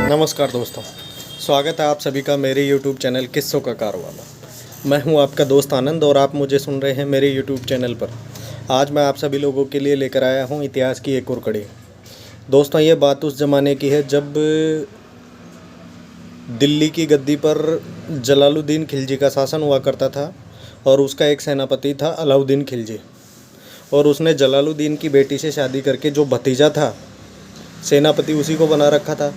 नमस्कार दोस्तों, स्वागत है आप सभी का मेरे YouTube चैनल किस्सों का कारवां। मैं हूं आपका दोस्त आनंद और आप मुझे सुन रहे हैं मेरे YouTube चैनल पर। आज मैं आप सभी लोगों के लिए लेकर आया हूं इतिहास की एक और कड़ी। दोस्तों, ये बात उस ज़माने की है जब दिल्ली की गद्दी पर जलालुद्दीन खिलजी का शासन हुआ करता था और उसका एक सेनापति था अलाउद्दीन खिलजी। और उसने जलालुद्दीन की बेटी से शादी करके जो भतीजा था सेनापति उसी को बना रखा था,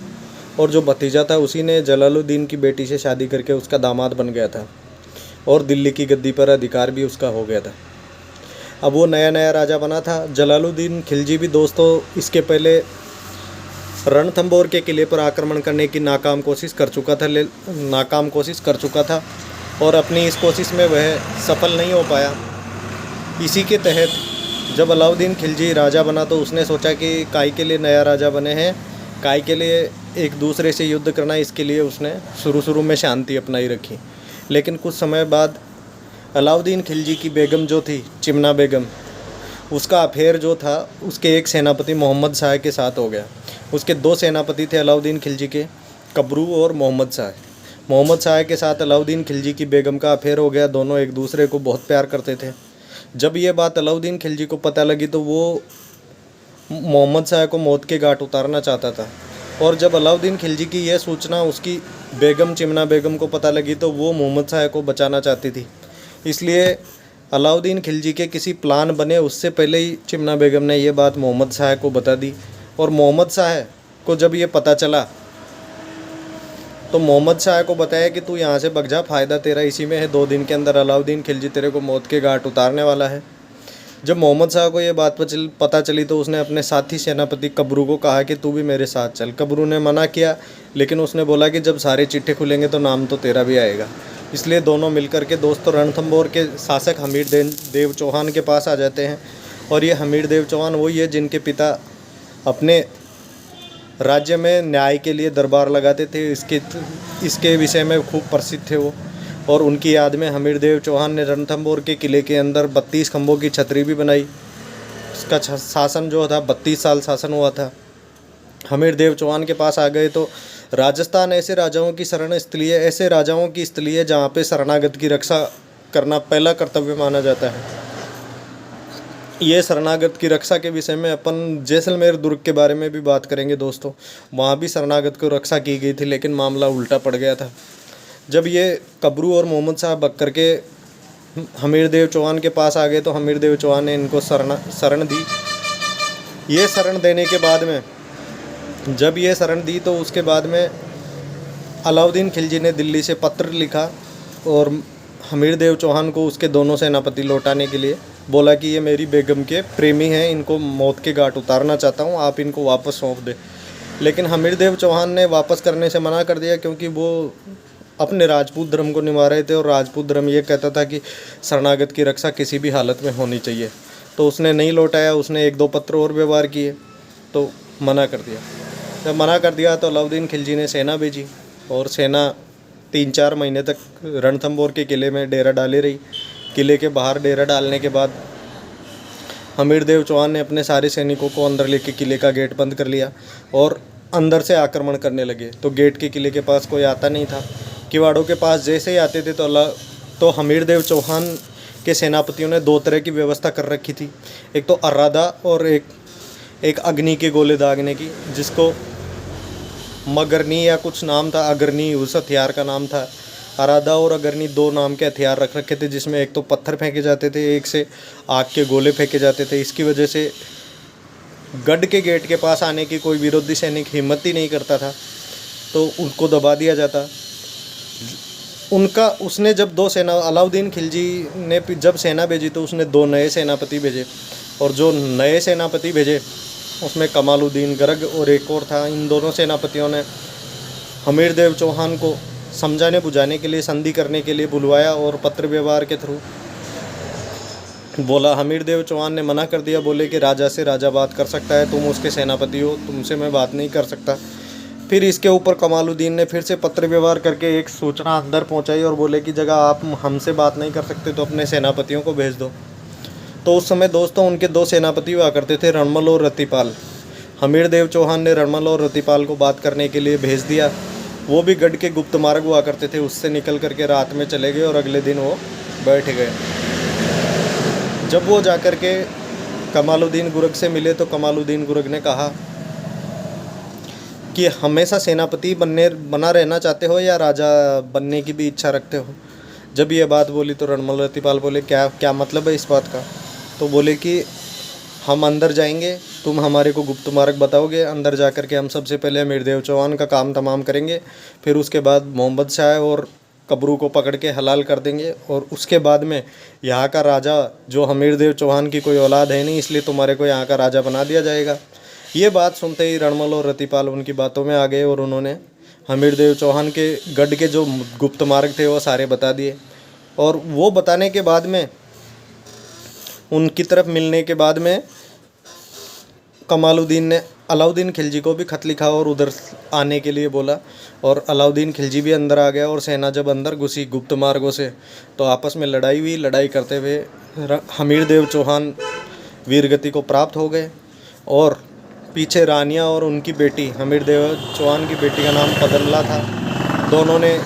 और जो भतीजा था उसी ने जलालुद्दीन की बेटी से शादी करके उसका दामाद बन गया था और दिल्ली की गद्दी पर अधिकार भी उसका हो गया था। अब वो नया नया राजा बना था। जलालुद्दीन खिलजी भी दोस्तों इसके पहले रणथंबोर के किले पर आक्रमण करने की नाकाम कोशिश कर चुका था और अपनी इस कोशिश में वह सफल नहीं हो पाया। इसी के तहत जब अलाउद्दीन खिलजी राजा बना तो उसने सोचा कि काई के लिए नया राजा बने हैं, काई के लिए एक दूसरे से युद्ध करना, इसके लिए उसने शुरू में शांति अपनाई रखी। लेकिन कुछ समय बाद अलाउद्दीन खिलजी की बेगम जो थी चिमना बेगम, उसका अफेयर जो था उसके एक सेनापति मोहम्मद शाह के साथ हो गया। उसके दो सेनापति थे अलाउद्दीन खिलजी के, कबरू और मोहम्मद शाह। मोहम्मद शाह के साथ अलाउद्दीन खिलजी की बेगम का अफेयर हो गया। दोनों एक दूसरे को बहुत प्यार करते थे। जब ये बात अलाउद्दीन खिलजी को पता लगी तो वो मोहम्मद शाह को मौत के घाट उतारना चाहता था। और जब अलाउद्दीन खिलजी की यह सूचना उसकी बेगम चिमना बेगम को पता लगी तो वो मोहम्मद शाह को बचाना चाहती थी। इसलिए अलाउद्दीन खिलजी के किसी प्लान बने उससे पहले ही चिमना बेगम ने यह बात मोहम्मद शाह को बता दी। और मोहम्मद शाह को जब ये पता चला तो मोहम्मद शाह को बताया कि तू यहाँ से भग जा, फ़ायदा तेरा इसी में है, 2 दिन के अंदर अलाउद्दीन खिलजी तेरे को मौत के घाट उतारने वाला है। जब मोहम्मद शाह को ये बात पता चली तो उसने अपने साथी सेनापति कबरू को कहा कि तू भी मेरे साथ चल। कबरू ने मना किया, लेकिन उसने बोला कि जब सारे चिट्ठे खुलेंगे तो नाम तो तेरा भी आएगा। इसलिए दोनों मिलकर के दोस्तों रणथंबोर के शासक हमीर देव चौहान के पास आ जाते हैं। और ये हमीर देव चौहान वही है जिनके पिता अपने राज्य में न्याय के लिए दरबार लगाते थे। इसके विषय में खूब प्रसिद्ध थे वो। और उनकी याद में हमीर देव चौहान ने रणथंबोर के किले के अंदर 32 खंभों की छतरी भी बनाई। उसका शासन जो था 32 साल शासन हुआ था। हमीर देव चौहान के पास आ गए तो राजस्थान ऐसे राजाओं की शरण स्थली है, ऐसे राजाओं की स्थली है जहाँ पे शरणागत की रक्षा करना पहला कर्तव्य माना जाता है। ये शरणागत की रक्षा के विषय में अपन जैसलमेर दुर्ग के बारे में भी बात करेंगे दोस्तों। वहाँ भी शरणागत को रक्षा की गई थी, लेकिन मामला उल्टा पड़ गया था। जब ये कबरू और मोहम्मद शाह बक करके हमीर देव चौहान के पास आ गए तो हमीर देव चौहान ने इनको शरण दी। ये शरण देने के बाद में जब ये शरण दी तो उसके बाद में अलाउद्दीन खिलजी ने दिल्ली से पत्र लिखा और हमीर देव चौहान को उसके दोनों सेनापति लौटाने के लिए बोला कि ये मेरी बेगम के प्रेमी हैं, इनको मौत के घाट उतारना चाहता हूँ, आप इनको वापस सौंप दें। लेकिन हमीर देव चौहान ने वापस करने से मना कर दिया, क्योंकि वो अपने राजपूत धर्म को निभा रहे थे और राजपूत धर्म ये कहता था कि शरणागत की रक्षा किसी भी हालत में होनी चाहिए। तो उसने नहीं लौटाया। उसने 1-2 पत्र और व्यवहार किए तो मना कर दिया। जब मना कर दिया तो अलाउद्दीन खिलजी ने सेना भेजी और सेना 3-4 महीने तक रणथंबोर के किले में डेरा डाले रही। किले के बाहर डेरा डालने के बाद हमीर देव चौहान ने अपने सारे सैनिकों को अंदर लेके किले का गेट बंद कर लिया और अंदर से आक्रमण करने लगे। तो गेट के किले के पास कोई आता नहीं था। किवाड़ों के पास जैसे ही आते थे तो हमीर देव चौहान के सेनापतियों ने 2 तरह की व्यवस्था कर रखी थी। एक तो अर्रादा और एक अग्नि के गोले दागने की, जिसको मगरनी या कुछ नाम था, अगरनी उस हथियार का नाम था। अर्रादा और अगरनी 2 नाम के हथियार रख रखे थे, जिसमें एक तो पत्थर फेंके जाते थे, एक से आग के गोले फेंके जाते थे। इसकी वजह से गढ़ के गेट के पास आने की कोई विरोधी सैनिक हिम्मत ही नहीं करता था, तो उनको दबा दिया जाता। उसने जब 2 सेना अलाउद्दीन खिलजी ने जब सेना भेजी तो उसने 2 नए सेनापति भेजे। और जो नए सेनापति भेजे उसमें कमालुद्दीन गरग और एक और था। इन दोनों सेनापतियों ने हमीर देव चौहान को समझाने बुझाने के लिए, संधि करने के लिए बुलवाया और पत्र व्यवहार के थ्रू बोला। हमीर देव चौहान ने मना कर दिया, बोले कि राजा से राजा बात कर सकता है, तुम उसके सेनापति हो, तुमसे मैं बात नहीं कर सकता। फिर इसके ऊपर कमालुद्दीन ने फिर से पत्र व्यवहार करके एक सूचना अंदर पहुंचाई और बोले कि जगह आप हमसे बात नहीं कर सकते तो अपने सेनापतियों को भेज दो। तो उस समय दोस्तों उनके 2 सेनापति हुआ करते थे, रणमल और रतिपाल। हमीर देव चौहान ने रणमल और रतिपाल को बात करने के लिए भेज दिया। वो भी गढ़ के गुप्त मार्ग हुआ करते थे, उससे निकल करके रात में चले गए और अगले दिन वो बैठ गए। जब वो जाकर के कमालुद्दीन गुरग से मिले तो कमालुद्दीन गुरग ने कहा कि हमेशा सेनापति बना रहना चाहते हो या राजा बनने की भी इच्छा रखते हो। जब ये बात बोली तो रणमल रतिपाल बोले क्या क्या मतलब है इस बात का। तो बोले कि हम अंदर जाएंगे, तुम हमारे को गुप्त मार्ग बताओगे, अंदर जा कर के हम सबसे पहले अमीर देव चौहान का काम तमाम करेंगे, फिर उसके बाद मोहम्मद शाह और कबरू को पकड़ के हलाल कर देंगे, और उसके बाद में यहाँ का राजा जो हमीर देव चौहान की कोई औलाद है नहीं, इसलिए तुम्हारे को यहाँ का राजा बना दिया जाएगा। ये बात सुनते ही रणमल और रतिपाल उनकी बातों में आ गए और उन्होंने हमीर देव चौहान के गढ़ के जो गुप्त मार्ग थे वो सारे बता दिए। और वो बताने के बाद में उनकी तरफ मिलने के बाद में कमालुद्दीन ने अलाउद्दीन खिलजी को भी खत लिखा और उधर आने के लिए बोला, और अलाउद्दीन खिलजी भी अंदर आ गया। और सेना जब अंदर घुसी गुप्त मार्गों से तो आपस में लड़ाई हुई। लड़ाई करते हुए हमीर देव चौहान वीरगति को प्राप्त हो गए, और पीछे रानिया और उनकी बेटी हमीर देव चौहान की बेटी का नाम पदमला था। दोनों ने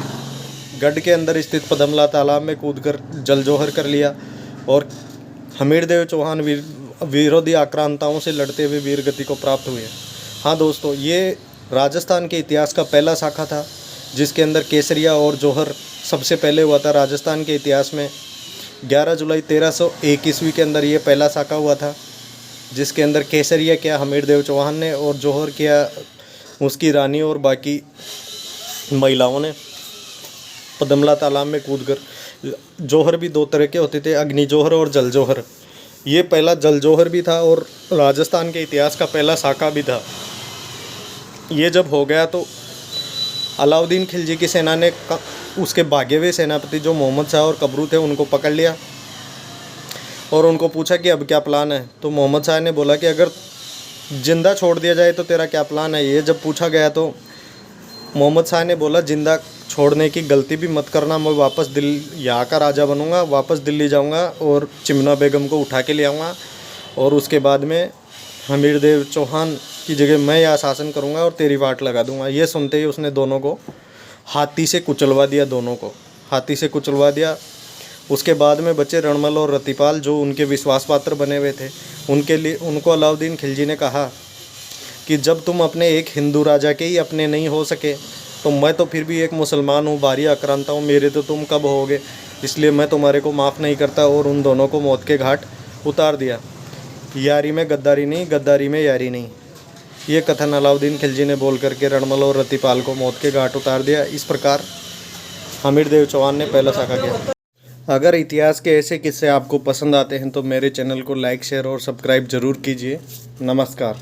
गढ़ के अंदर स्थित पदमला तालाब में कूदकर जल जोहर कर लिया, और हमीर देव चौहान विरोधी आक्रांताओं से लड़ते हुए वीरगति को प्राप्त हुए। हाँ दोस्तों, ये राजस्थान के इतिहास का पहला शाखा था जिसके अंदर केसरिया और जौहर सबसे पहले हुआ था। राजस्थान के इतिहास में 11 जुलाई 1301 ईस्वी के अंदर ये पहला शाखा हुआ था, जिसके अंदर केसरिया किया हमीर देव चौहान ने और जौहर किया उसकी रानी और बाकी महिलाओं ने पदमला तालाब में कूदकर। जौहर भी 2 तरह के होते थे, अग्नि जौहर और जल जौहर। ये पहला जल जौहर भी था और राजस्थान के इतिहास का पहला शाखा भी था। ये जब हो गया तो अलाउद्दीन खिलजी की सेना ने उसके भागे हुए सेनापति जो मोहम्मद शाह और कबरू थे उनको पकड़ लिया और उनको पूछा कि अब क्या प्लान है। तो मोहम्मद शाह ने बोला कि अगर जिंदा छोड़ दिया जाए तो तेरा क्या प्लान है। ये जब पूछा गया तो मोहम्मद शाह ने बोला जिंदा छोड़ने की गलती भी मत करना, मैं वापस यहाँ का राजा बनूंगा, वापस दिल्ली जाऊंगा और चिमना बेगम को उठा के ले आऊँगा, और उसके बाद में हमीर देव चौहान की जगह मैं यहाँ शासन करूंगा और तेरी वाट लगा दूंगा। ये सुनते ही उसने दोनों को हाथी से कुचलवा दिया, दोनों को हाथी से कुचलवा दिया। उसके बाद में बचे रणमल और रतिपाल जो उनके विश्वास पात्र बने हुए थे। उनको अलाउद्दीन खिलजी ने कहा कि जब तुम अपने एक हिंदू राजा के ही अपने नहीं हो सके तो मैं तो फिर भी एक मुसलमान हूँ, भारी आक्रांता हूँ, मेरे तो तुम कब होगे, इसलिए मैं तुम्हारे को माफ़ नहीं करता। और उन दोनों को मौत के घाट उतार दिया। यारी में गद्दारी नहीं, गद्दारी में यारी नहीं, ये कथन अलाउद्दीन खिलजी ने बोल करके रणमल और रतिपाल को मौत के घाट उतार दिया। इस प्रकार हमीर देव चौहान ने पहला शाखा किया। अगर इतिहास के ऐसे किस्से आपको पसंद आते हैं तो मेरे चैनल को लाइक, शेयर और सब्सक्राइब ज़रूर कीजिए। नमस्कार।